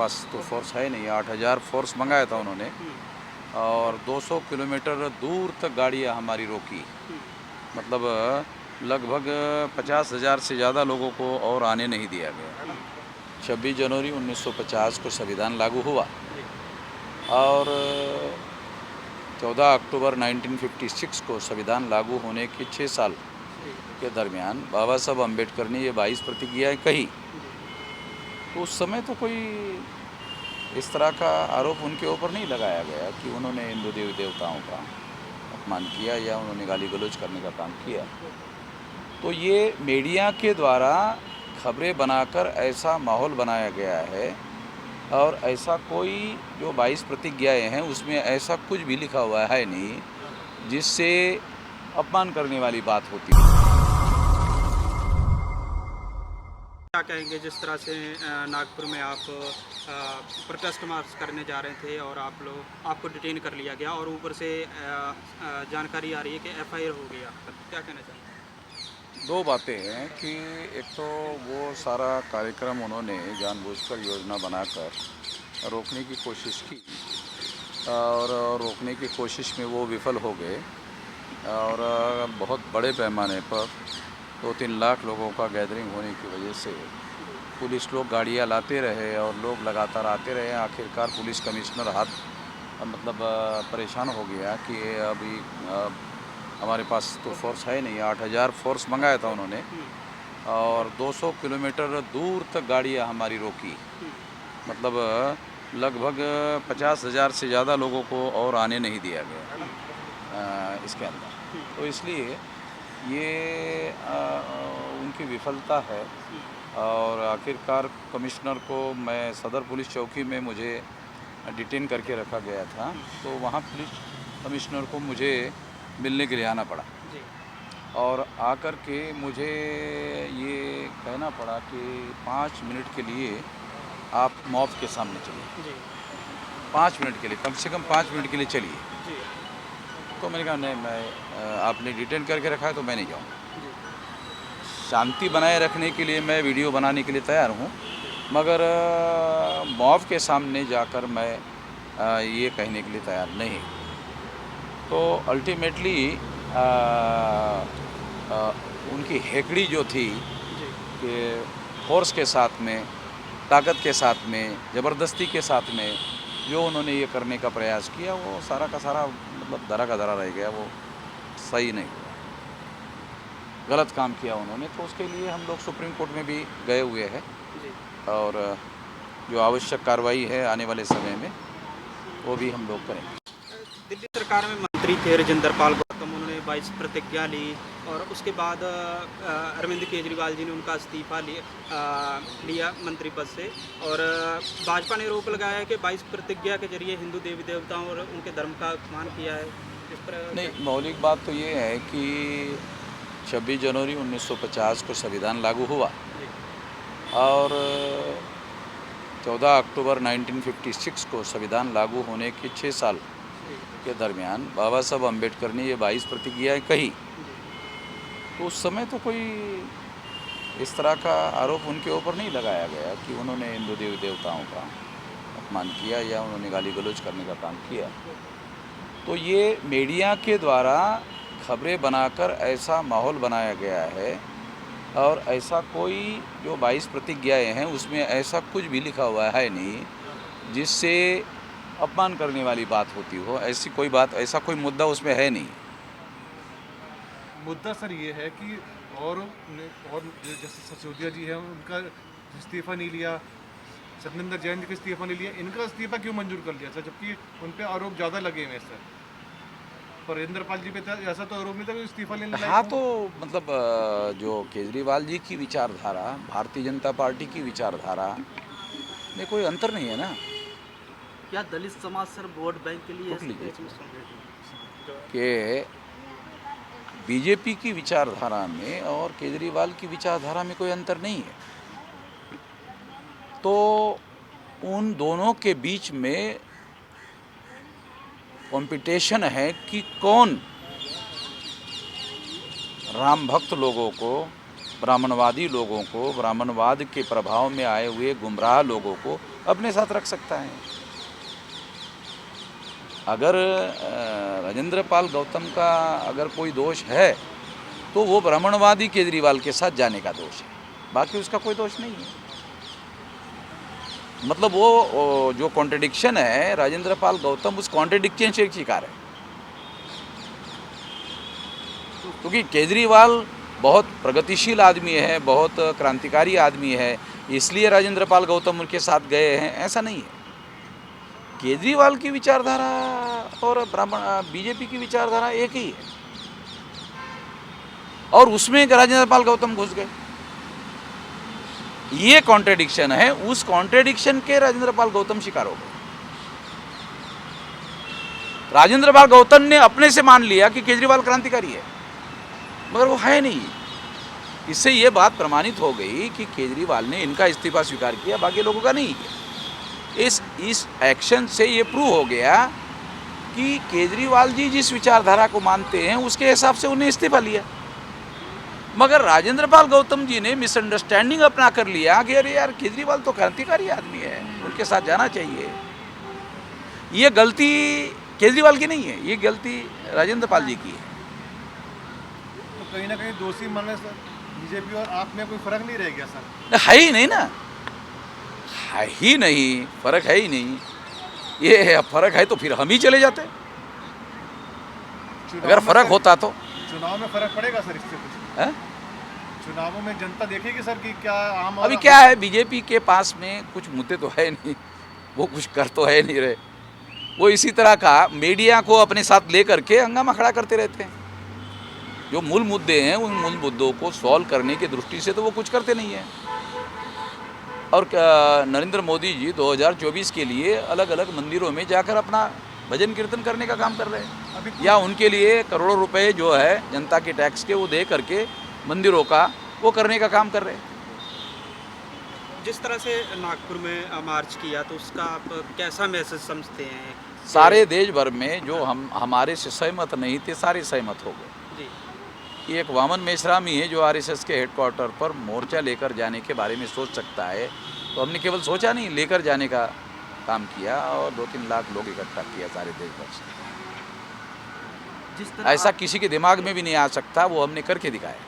पास तो फोर्स है नहीं, 8,000 फोर्स मंगाया था उन्होंने और 200 किलोमीटर दूर तक गाड़ियाँ हमारी रोकी। मतलब लगभग 50,000 से ज़्यादा लोगों को और आने नहीं दिया गया। 26 जनवरी 1950 को संविधान लागू हुआ और 14 अक्टूबर 1956 को संविधान लागू होने के 6 साल के दरमियान बाबा साहब अम्बेडकर ने ये 22 प्रतिज्ञाएँ कही। तो उस समय तो कोई इस तरह का आरोप उनके ऊपर नहीं लगाया गया कि उन्होंने हिंदू देवी देवताओं का अपमान किया या उन्होंने गाली गलौज करने का काम किया। तो ये मीडिया के द्वारा खबरें बनाकर ऐसा माहौल बनाया गया है और ऐसा कोई जो 22 प्रतिज्ञाएँ हैं उसमें ऐसा कुछ भी लिखा हुआ है नहीं जिससे अपमान करने वाली बात होती है। क्या कहेंगे जिस तरह से नागपुर में आप प्रोटेस्ट मार्च करने जा रहे थे और आपको डिटेन कर लिया गया और ऊपर से जानकारी आ रही है कि एफआईआर हो गया, क्या कहना चाहेंगे? दो बातें हैं कि एक तो वो सारा कार्यक्रम उन्होंने जानबूझकर योजना बनाकर रोकने की कोशिश की और रोकने की कोशिश में वो विफल हो गए और बहुत बड़े पैमाने पर 2-3 लाख लोगों का गैदरिंग होने की वजह से पुलिस लोग गाड़ियाँ लाते रहे और लोग लगातार आते रहे। आखिरकार पुलिस कमिश्नर परेशान हो गया कि अभी हमारे पास तो फोर्स है नहीं, 8,000 फोर्स मंगाया था उन्होंने और 200 किलोमीटर दूर तक गाड़ियाँ हमारी रोकी। मतलब लगभग 50,000 से ज़्यादा लोगों को और आने नहीं दिया गया इसके अंदर। तो इसलिए ये उनकी विफलता है और आखिरकार कमिश्नर को मैं सदर पुलिस चौकी में मुझे डिटेन करके रखा गया था, तो वहाँ पुलिस कमिश्नर को मुझे मिलने के लिए आना पड़ा और आकर के मुझे ये कहना पड़ा कि 5 मिनट के लिए आप मॉब के सामने चलिए। 5 मिनट के लिए, कम से कम 5 मिनट के लिए चलिए। तो मैंने कहा नहीं, मैं आपने डिटेन करके रखा है तो मैं नहीं जाऊँगा। शांति बनाए रखने के लिए मैं वीडियो बनाने के लिए तैयार हूँ, मगर मॉब के सामने जाकर मैं ये कहने के लिए तैयार नहीं। तो अल्टीमेटली उनकी हेकड़ी जो थी कि फोर्स के साथ में, ताकत के साथ में, ज़बरदस्ती के साथ में जो उन्होंने ये करने का प्रयास किया, वो सारा का सारा मतलब धरा का धरा रह गया। वो सही नहीं हुआ, गलत काम किया उन्होंने। तो उसके लिए हम लोग सुप्रीम कोर्ट में भी गए हुए हैं और जो आवश्यक कार्रवाई है आने वाले समय में वो भी हम लोग करेंगे। दिल्ली सरकार में मंत्री थे राजेंद्र पाल गौतम, उन्होंने 22 प्रतिज्ञा ली और उसके बाद अरविंद केजरीवाल जी ने उनका इस्तीफा लिया मंत्री पद से और भाजपा ने आरोप लगाया है कि 22 प्रतिज्ञा के जरिए हिंदू देवी देवताओं और उनके धर्म का अपमान किया है। इस पर नहीं, मौलिक बात तो ये है कि 26 जनवरी 1950 को संविधान लागू हुआ और 14 अक्टूबर 1956 को संविधान लागू होने के 6 साल के दरमियान बाबा साहब अम्बेडकर ने ये 22 प्रतिज्ञाएँ कही। तो उस समय तो कोई इस तरह का आरोप उनके ऊपर नहीं लगाया गया कि उन्होंने हिंदू देवी देवताओं का अपमान किया या उन्होंने गाली गलौज करने का काम किया। तो ये मीडिया के द्वारा खबरें बनाकर ऐसा माहौल बनाया गया है और ऐसा कोई जो 22 प्रतिज्ञाएँ हैं उसमें ऐसा कुछ भी लिखा हुआ है नहीं जिससे अपमान करने वाली बात होती हो। ऐसी कोई बात, ऐसा कोई मुद्दा उसमें है नहीं। मुद्दा सर ये है कि और जैसे सिसोदिया जी हैं, उनका इस्तीफा नहीं लिया, सत्येंद्र जैन जी का इस्तीफा नहीं लिया, इनका इस्तीफा क्यों मंजूर कर लिया सर, जबकि उन पे आरोप ज़्यादा लगे हुए हैं सर। पर राजेंद्र पाल जी पे ऐसा तो आरोप नहीं था कि इस्तीफा लेने लायक हाँ, हो। तो मतलब जो केजरीवाल जी की विचारधारा, भारतीय जनता पार्टी की विचारधारा में कोई अंतर नहीं है ना। क्या दलित समाज सर वोट बैंक के लिए रुक लीजिए कि बीजेपी की विचारधारा में और केजरीवाल की विचारधारा में कोई अंतर नहीं है। तो उन दोनों के बीच में कंपटीशन है कि कौन राम भक्त लोगों को, ब्राह्मणवादी लोगों को, ब्राह्मणवाद के प्रभाव में आए हुए गुमराह लोगों को अपने साथ रख सकता है। अगर राजेंद्र पाल गौतम का अगर कोई दोष है तो वो ब्राह्मणवादी केजरीवाल के साथ जाने का दोष है, बाकी उसका कोई दोष नहीं है। मतलब वो जो कॉन्ट्रडिक्शन है, राजेंद्र पाल गौतम उस कॉन्ट्रडिक्शन से शिकार है। क्योंकि केजरीवाल बहुत प्रगतिशील आदमी है, बहुत क्रांतिकारी आदमी है, इसलिए राजेंद्र पाल गौतम उनके साथ गए हैं, ऐसा नहीं है। केजरीवाल की विचारधारा और बीजेपी की विचारधारा एक ही है, और उसमें राजेंद्र पाल गौतम घुस गए। ये कॉन्ट्रडिक्शन है, उस कॉन्ट्रडिक्शन के राजेंद्र पाल गौतम शिकार हो गए। राजेंद्र पाल गौतम ने अपने से मान लिया कि केजरीवाल क्रांतिकारी है, मगर वो है नहीं। इससे ये बात प्रमाणित हो गई कि केजरीवाल ने इनका इस्तीफा स्वीकार किया, बाकी लोगों का नहीं किया। इस एक्शन से ये प्रूव हो गया कि केजरीवाल जी जिस विचारधारा को मानते हैं उसके हिसाब से उन्हें इस्तीफा लिया, मगर राजेंद्र पाल गौतम जी ने मिसअंडरस्टैंडिंग अपना कर लिया कि अरे यार केजरीवाल तो क्रांतिकारी आदमी है, उनके साथ जाना चाहिए। ये गलती केजरीवाल की नहीं है, ये गलती राजेंद्र पाल जी की है। तो कहीं ना कहीं दोषी मानने से बीजेपी और आप में कोई फर्क नहीं रह गया सर? है ही नहीं ना, है ही नहीं, फर्क है ही नहीं। ये फर्क है तो फिर हम ही चले जाते, अगर फर्क होता तो। चुनाव में फर्क पड़ेगा सर इससे कुछ? है? चुनावों में जनता देखेगी सर कि क्या आम अभी क्या है, बीजेपी के पास में कुछ मुद्दे तो है नहीं, वो कुछ कर तो है नहीं रहे। वो इसी तरह का मीडिया को अपने साथ लेकर के हंगामा खड़ा करते रहते हैं। जो मूल मुद्दे हैं उन मूल मुद्दों को सॉल्व करने की दृष्टि से तो वो कुछ करते नहीं हैं। और नरेंद्र मोदी जी 2024 के लिए अलग अलग मंदिरों में जाकर अपना भजन कीर्तन करने का काम कर रहे हैं, या उनके लिए करोड़ों रुपए जो है जनता के टैक्स के वो दे करके मंदिरों का वो करने का काम कर रहे हैं। जिस तरह से नागपुर में मार्च किया तो उसका आप कैसा मैसेज समझते हैं? सारे देश भर में जो हमारे से सहमत नहीं थे सारे सहमत हो गए। जी, कि एक वामन मेश्राम ही है जो आरएसएस के हेडक्वार्टर पर मोर्चा लेकर जाने के बारे में सोच सकता है, तो हमने केवल सोचा नहीं, लेकर जाने का काम किया और 2-3 लाख लोग इकट्ठा किया सारे देश भर से। जिस तरह ऐसा किसी के दिमाग में भी नहीं आ सकता, वो हमने करके दिखाया।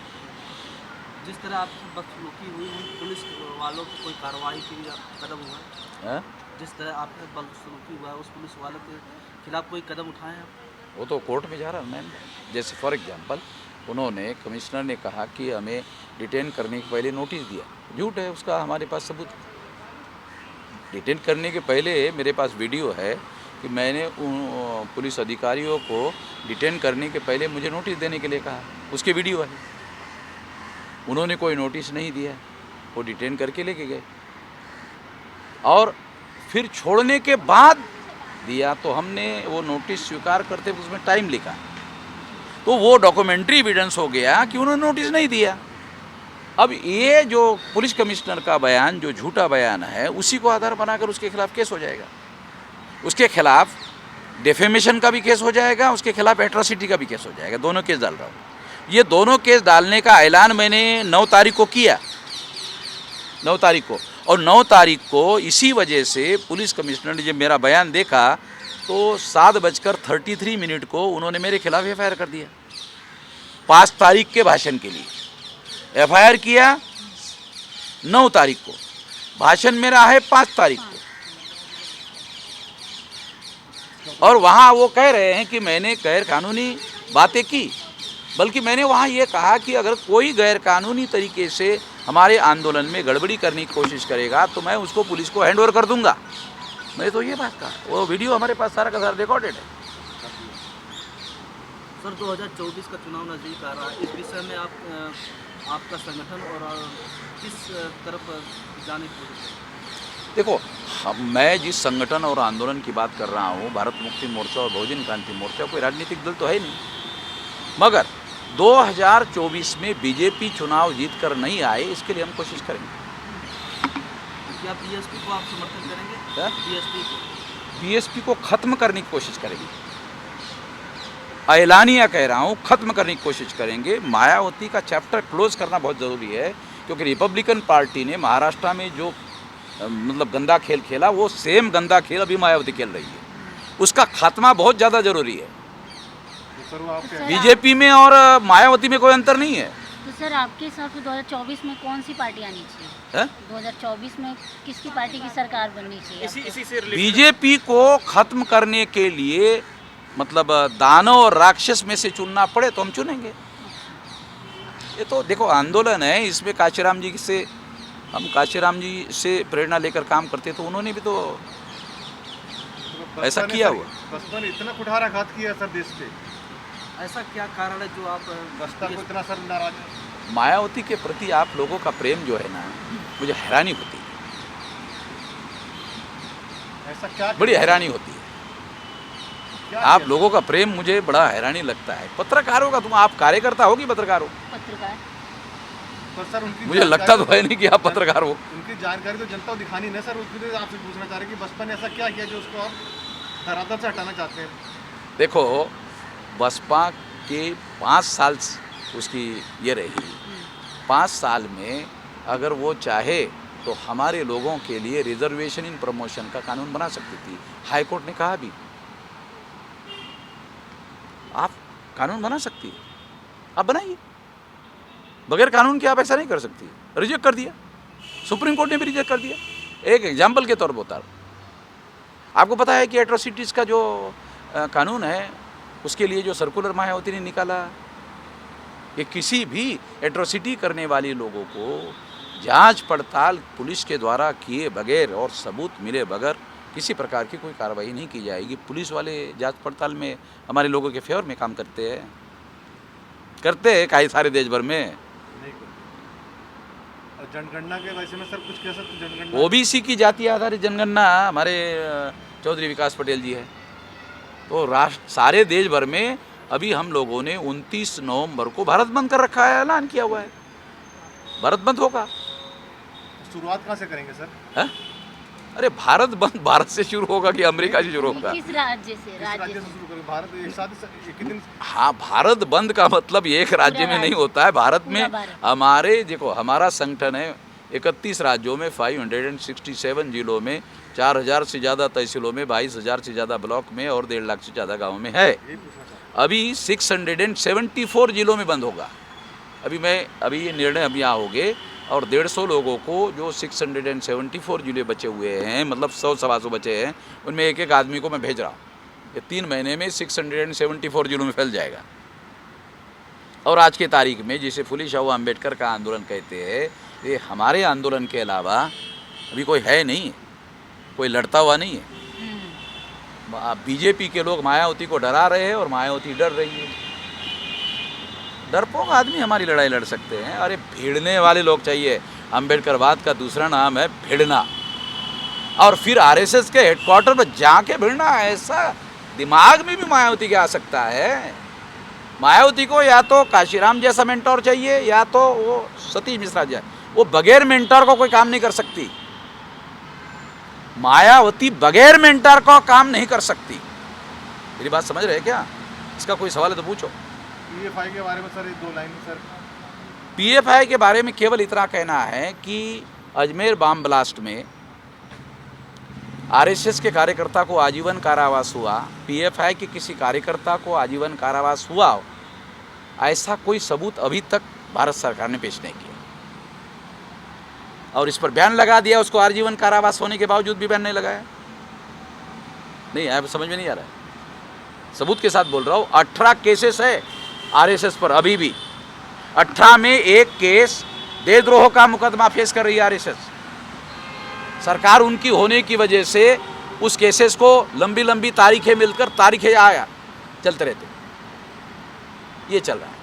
जिस तरह आपसे बदसलूकी हुई उन पुलिस वालों की कोई कार्रवाई के लिए कदम हुआ है? जिस तरह आपने बदसलूकी हुआ उस पुलिस वालों के खिलाफ कोई कदम उठाए आप? वो तो कोर्ट में जा रहा है मैम। जैसे फॉर एग्जांपल उन्होंने, कमिश्नर ने कहा कि हमें डिटेन करने के पहले नोटिस दिया, झूठ है, उसका हमारे पास सबूत। डिटेन करने के पहले मेरे पास वीडियो है कि मैंने उन पुलिस अधिकारियों को डिटेन करने के पहले मुझे नोटिस देने के लिए कहा, उसके वीडियो है। उन्होंने कोई नोटिस नहीं दिया, वो डिटेन करके लेके गए और फिर छोड़ने के बाद दिया, तो हमने वो नोटिस स्वीकार करते उसमें टाइम लिखा, तो वो डॉक्यूमेंट्री एविडेंस हो गया कि उन्होंने नोटिस नहीं दिया। अब ये जो पुलिस कमिश्नर का बयान जो झूठा बयान है, उसी को आधार बनाकर उसके खिलाफ केस हो जाएगा, उसके खिलाफ डेफेमेशन का भी केस हो जाएगा, उसके खिलाफ एट्रोसिटी का भी केस हो जाएगा। दोनों केस डाल रहा हूँ। ये दोनों केस डालने का ऐलान मैंने 9 तारीख को किया, 9 तारीख को, और 9 तारीख को इसी वजह से पुलिस कमिश्नर ने जब मेरा बयान देखा तो 7:33 को उन्होंने मेरे खिलाफ एफआईआर कर दिया। 5 तारीख के भाषण के लिए एफआईआर किया, 9 तारीख को भाषण मेरा है 5 तारीख को, और वहाँ वो कह रहे हैं कि मैंने गैर कानूनी बातें की, बल्कि मैंने वहाँ ये कहा कि अगर कोई गैर कानूनी तरीके से हमारे आंदोलन में गड़बड़ी करने की कोशिश करेगा तो मैं उसको पुलिस को हैंड ओवर कर दूंगा। मैं तो ये बात कहा, वो वीडियो हमारे पास सारा का सारा रिकॉर्डेड है। सर 2024 का चुनाव नज़दीक आ रहा है, इस विषय में आपका संगठन और किस तरफ जाने की कोशिश है? देखो, मैं जिस संगठन और आंदोलन की बात कर रहा हूँ, भारत मुक्ति मोर्चा और बहुजन क्रांति मोर्चा, कोई राजनीतिक दल तो है नहीं, मगर 2024 में बीजेपी चुनाव जीत कर नहीं आए, इसके लिए हम कोशिश करेंगे। क्या बीएसपी को आप समर्थन करेंगे? बीएसपी को खत्म करने की कोशिश करेंगे, ऐलानिया कह रहा हूँ, खत्म करने की कोशिश करेंगे। मायावती का चैप्टर क्लोज करना बहुत ज़रूरी है, क्योंकि रिपब्लिकन पार्टी ने महाराष्ट्र में जो मतलब गंदा खेल खेला, वो सेम गंदा खेल अभी मायावती खेल रही है। उसका खात्मा बहुत ज़्यादा ज़रूरी है। तो सर वो आपके बीजेपी में और मायावती में कोई अंतर नहीं है। तो सर आपके हिसाब से 2024 में कौन सी पार्टी आनी चाहिए? है? 2024 में किसकी पार्टी की सरकार बननी चाहिए? इसी से रिलेटेड बीजेपी को खत्म करने के लिए मतलब दानव और राक्षस में से चुनना पड़े तो हम चुनेंगे। ये तो देखो आंदोलन है, इसमें काशीराम जी से हम काशीराम जी से प्रेरणा लेकर काम करते तो उन्होंने भी तो बसपा ऐसा ने किया सर- हुआ। बसपा ने इतना कुठाराघात किया सर देश पे, ऐसा क्या कारण है जो आप बसपा को इतना सर नाराज है? मायावती के प्रति आप लोगों का प्रेम जो है ना, मुझे हैरानी होती है, ऐसा क्या बड़ी हैरानी होती है। क्या आप किया? लोगों का प्रेम मुझे बड़ा हैरानी लगता है। पत्रकारों का तुम आप कार्यकर्ता हो कि पत्रकार हो? पत्रकार पर सर उनकी मुझे लगता तो है नहीं कि आप पत्रकार हो। उनकी जानकारी तो जनता को दिखानी नहीं सर, उसके लिए आपसे पूछना चाह रहे हैं कि बसपा ने ऐसा क्या किया जो उसको आप धरातल से हटाना चाहते हैं? देखो बसपा के 5 साल उसकी ये रही, 5 साल में अगर वो चाहे तो हमारे लोगों के लिए रिजर्वेशन इन प्रमोशन का कानून बना सकती थी। हाई कोर्ट ने कहा भी आप कानून बना सकती है, आप बनाइए, बगैर कानून के आप ऐसा नहीं कर सकती। रिजेक्ट कर दिया, सुप्रीम कोर्ट ने भी रिजेक्ट कर दिया। एक एग्जाम्पल के तौर पर बता रहा हूँ। आपको पता है कि एट्रोसिटीज़ का जो कानून है उसके लिए जो सर्कुलर मायावती ने निकाला कि किसी भी एट्रोसिटी करने वाले लोगों को जांच पड़ताल पुलिस के द्वारा किए बगैर और सबूत मिले बगैर किसी प्रकार की कोई कार्रवाई नहीं की जाएगी। पुलिस वाले जांच पड़ताल में हमारे लोगों के फेवर में काम करते हैं कई सारे देश भर में। नहीं करते। और जनगणना के वैसे में सर कुछ कह सकते जनगणना ओबीसी की जाति आधारित जनगणना हमारे चौधरी विकास पटेल जी है। तो राष्ट्र सारे देश भर में अभी हम लोगों ने 29 नवंबर को भारत बंद कर रखा है, ऐलान किया हुआ है। भारत बंद होगा। शुरुआत कहाँ से करेंगे सर? है? अरे भारत बंद भारत से शुरू होगा कि अमेरिका से शुरू होगा? किस राज्य से? किस राज्य राज्य से से शुरू करेंगे? भारत एक साथ एक ही दिन हाँ, भारत बंद का मतलब एक राज्य में नहीं होता है। भारत में पूरा भारत। हमारे देखो हमारा संगठन है 31 राज्यों में 567 जिलों में 4000 से ज़्यादा तहसीलों में 22,000 से ज़्यादा ब्लॉक में और 1.5 लाख से ज़्यादा गाँव में है। यही पूछना चाहता अभी 674 जिलों में बंद होगा। अभी ये निर्णय अभी यहाँ हो गए और 150 लोगों को जो 674 जिले बचे हुए हैं, मतलब 100-125 बचे हैं, उनमें एक एक आदमी को मैं भेज रहा हूँ। ये 3 महीने में 674 जिलों में फैल जाएगा। और आज की तारीख में जिसे फुले शाह अम्बेडकर का आंदोलन कहते हैं, ये हमारे आंदोलन के अलावा अभी कोई है नहीं, कोई लड़ता हुआ नहीं है। बीजेपी के लोग मायावती को डरा रहे हैं और मायावती डर रही है। डरपोक आदमी हमारी लड़ाई लड़ सकते हैं। अरे भिड़ने वाले लोग चाहिए। अम्बेडकरवाद का दूसरा नाम है भिड़ना। और फिर आरएसएस के हेडक्वार्टर पर जाके भिड़ना, ऐसा दिमाग में भी मायावती के आ सकता है। मायावती को या तो काशीराम जैसा मेंटोर चाहिए या तो वो सतीश मिश्रा जैसा। वो बगैर मेंटोर को कोई काम नहीं कर सकती। मायावती बगैर मेंटर को काम नहीं कर सकती। मेरी बात समझ रहे हैं क्या? इसका कोई सवाल है तो पूछो। पीएफआई के बारे में सर एक 2 लाइन सर। पीएफआई के बारे में केवल इतना कहना है कि अजमेर बम ब्लास्ट में आरएसएस के कार्यकर्ता को आजीवन कारावास हुआ, पीएफआई के किसी कार्यकर्ता को आजीवन कारावास हुआ, ऐसा कोई सबूत अभी तक भारत सरकार ने पेश नहीं किया। और इस पर बयान लगा दिया, उसको आजीवन कारावास होने के बावजूद भी बयान नहीं लगाया। नहीं आया, समझ में नहीं आ रहा है। सबूत के साथ बोल रहा हूँ। 18 केसेस है आरएसएस पर अभी भी। 18 में एक केस देशद्रोह का मुकदमा फेस कर रही है आरएसएस। सरकार उनकी होने की वजह से उस केसेस को लंबी लंबी तारीखें मिलकर तारीखें आया चलते रहते। ये चल रहा है।